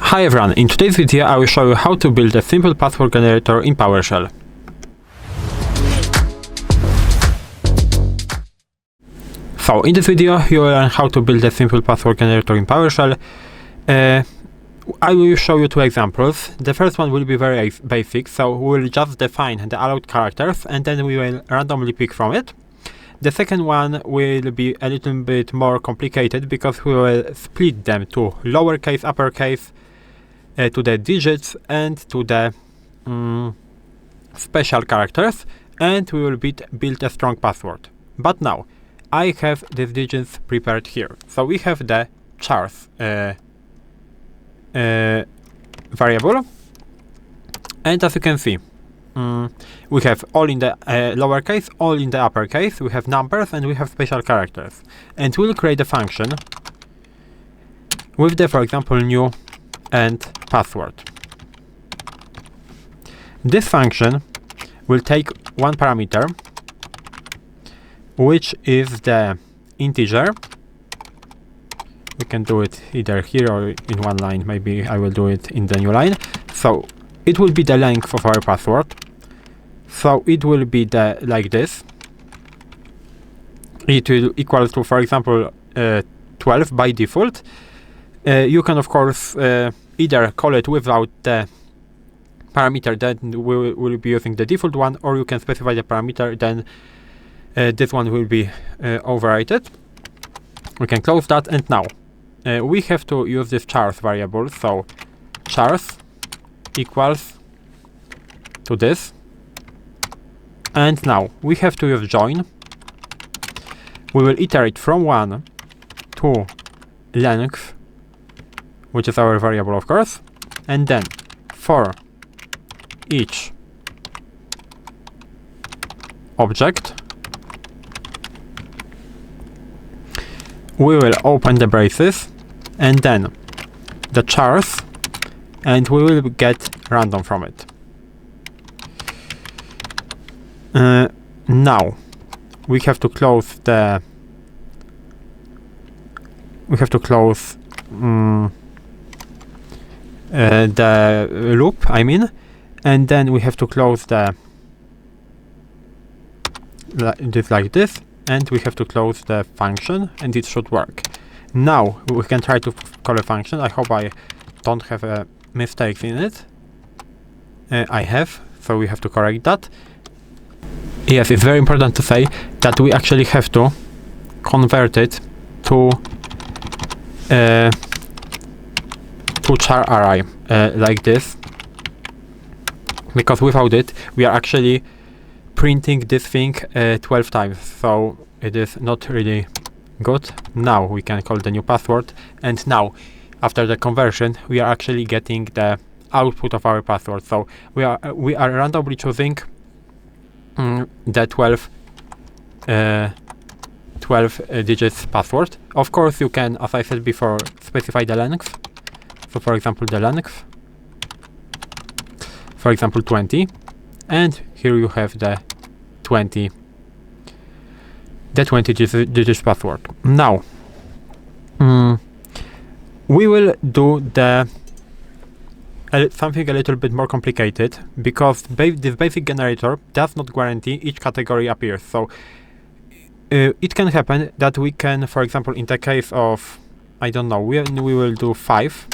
Hi everyone, in today's video I will show you how to build a simple password generator in PowerShell. So in this video you will learn how to build a simple password generator in PowerShell. I will show you two examples. The first one will be very basic, so we will just define the allowed characters and then we will randomly pick from it. The second one will be a little bit more complicated because we will split them to lowercase, uppercase, to the digits and to the special characters, and we will build a strong password. But now I have these digits prepared here. So we have the chars variable, and as you can see, we have all in the lowercase, all in the uppercase, we have numbers and we have special characters. And we'll create a function with the, for example, new and password. This function will take one parameter, which is the integer. We can do it either here or in one line. Maybe I will do it in the new line. So it will be the length of our password. So it will be like this. It will equal to, for example, 12 by default. You can, of course, either call it without the parameter, then we will be using the default one, or you can specify the parameter, then this one will be overridden. We can close that, and now we have to use this chars variable. So chars equals to this, and now we have to use join. We will iterate from 1 to length, which is our variable, of course, and then for each object we will open the braces and then the chars, and we will get random from it. Now we have to close the loop, and then we have to close this like this, and we have to close the function, and it should work. Now we can try to call a function. I hope I don't have mistakes in it. I have, so we have to correct that. Yes, it's very important to say that we actually have to convert it to char array like this, because without it we are actually printing this thing 12 times, so it is not really good. Now we can call the new password, and now after the conversion we are actually getting the output of our password. So we are randomly choosing the 12 digits password. Of course you can, as I said before, specify the length. So for example the length, for example 20, and here you have the 20 digits password. Now we will do something a little bit more complicated, because this basic generator does not guarantee each category appears. So it can happen that we can, for example, in the case of, I don't know, we will do 5.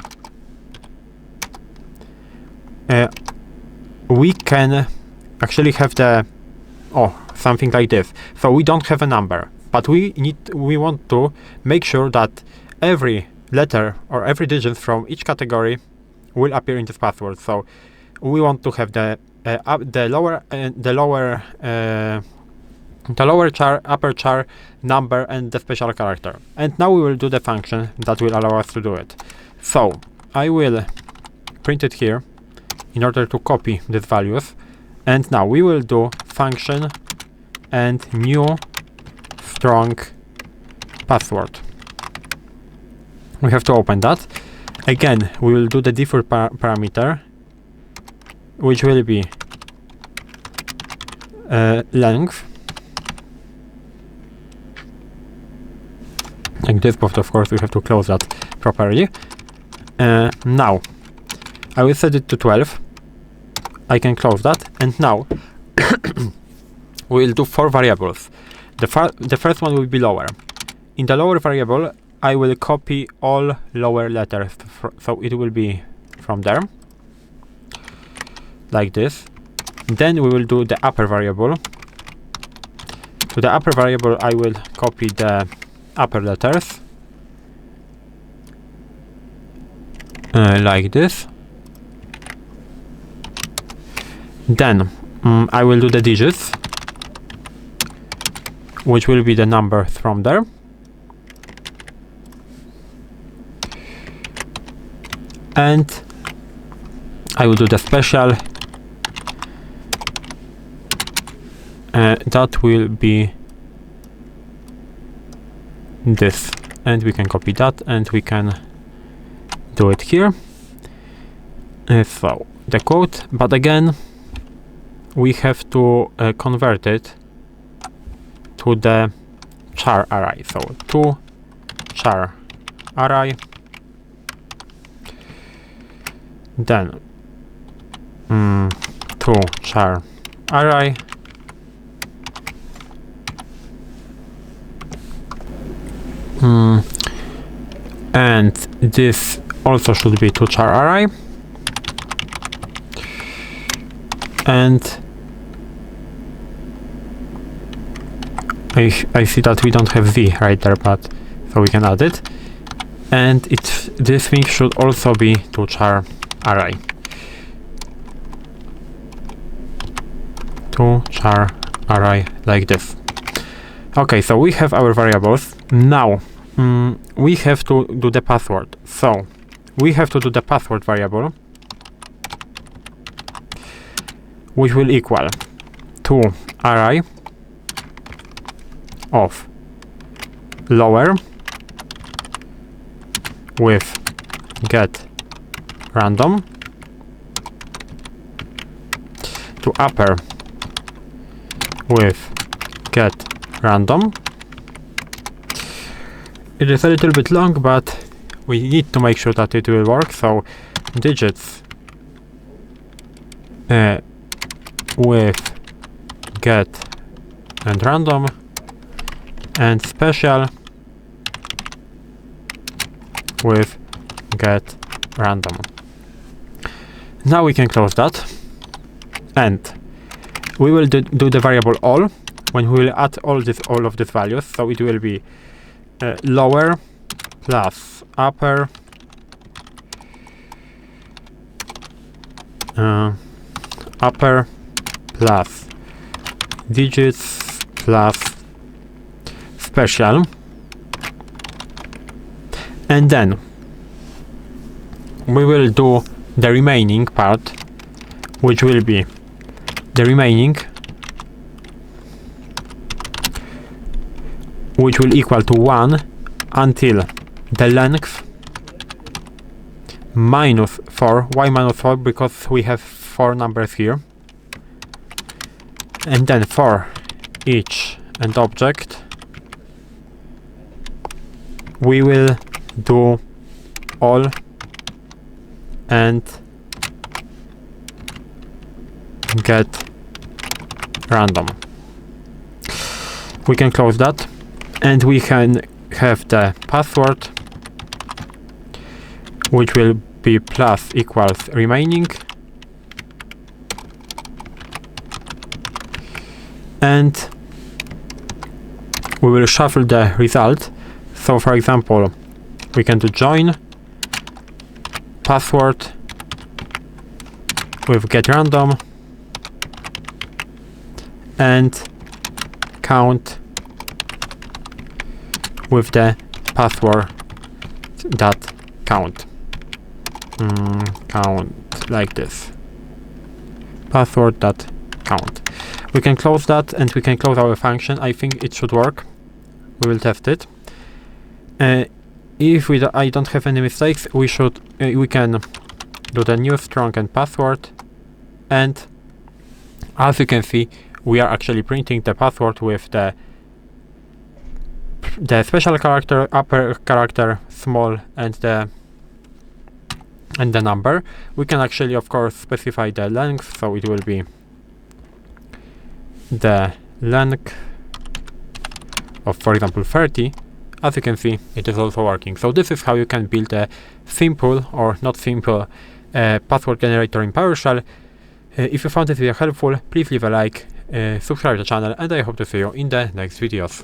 We can actually have something like this. So we don't have a number, but we want to make sure that every letter or every digit from each category will appear in this password. So we want to have the lower char, upper char, number, and the special character. And now we will do the function that will allow us to do it. So I will print it here in order to copy these values, and now we will do function and new strong password. We have to open that. Again, we will do the default parameter, which will be length, like this, but of course we have to close that properly. Now I will set it to 12. I can close that, and now we'll do 4 variables. The first one will be lower. In the lower variable, I will copy all lower letters, so it will be from there, like this. Then we will do the upper variable. To the upper variable, I will copy the upper letters, like this. Then I will do the digits, which will be the numbers from there. And I will do the special. That will be this. And we can copy that and we can do it here. So the code, but again, we have to convert it to the char array. So to char array, then to char array, and this also should be to char array, and I see that we don't have z right there, but so we can add it, and this thing should also be to char array. To char array, like this. Okay, so we have our variables. Now we have to do the password. So we have to do the password variable, which will equal to array of lower with get random to upper with get random. It is a little bit long, but we need to make sure that it will work. So digits with get and random, and special with get random. Now we can close that, and we will do the variable all when we will add all of these values. So it will be lower plus upper upper plus digits plus special, and then we will do the remaining part, which will be the remaining, which will equal to 1 until the length minus 4. Why minus 4? Because we have 4 numbers here. And then for each and object, we will do all and get random. We can close that, and we can have the password, which will be plus equals remaining, and we will shuffle the result. So for example, we can do join password with get random and count with the password that count. Count like this. Password that count. We can close that, and we can close our function. I think it should work. We will test it. If I don't have any mistakes, we can do the new strong and password, and as you can see, we are actually printing the password with the special character, upper character, small, and the and the number. We can actually, of course, specify the length, so it will be the length of, for example, 30. As you can see, it is also working. So this is how you can build a simple, or not simple, password generator in PowerShell. If you found this video helpful, please leave a like, subscribe to the channel, and I hope to see you in the next videos.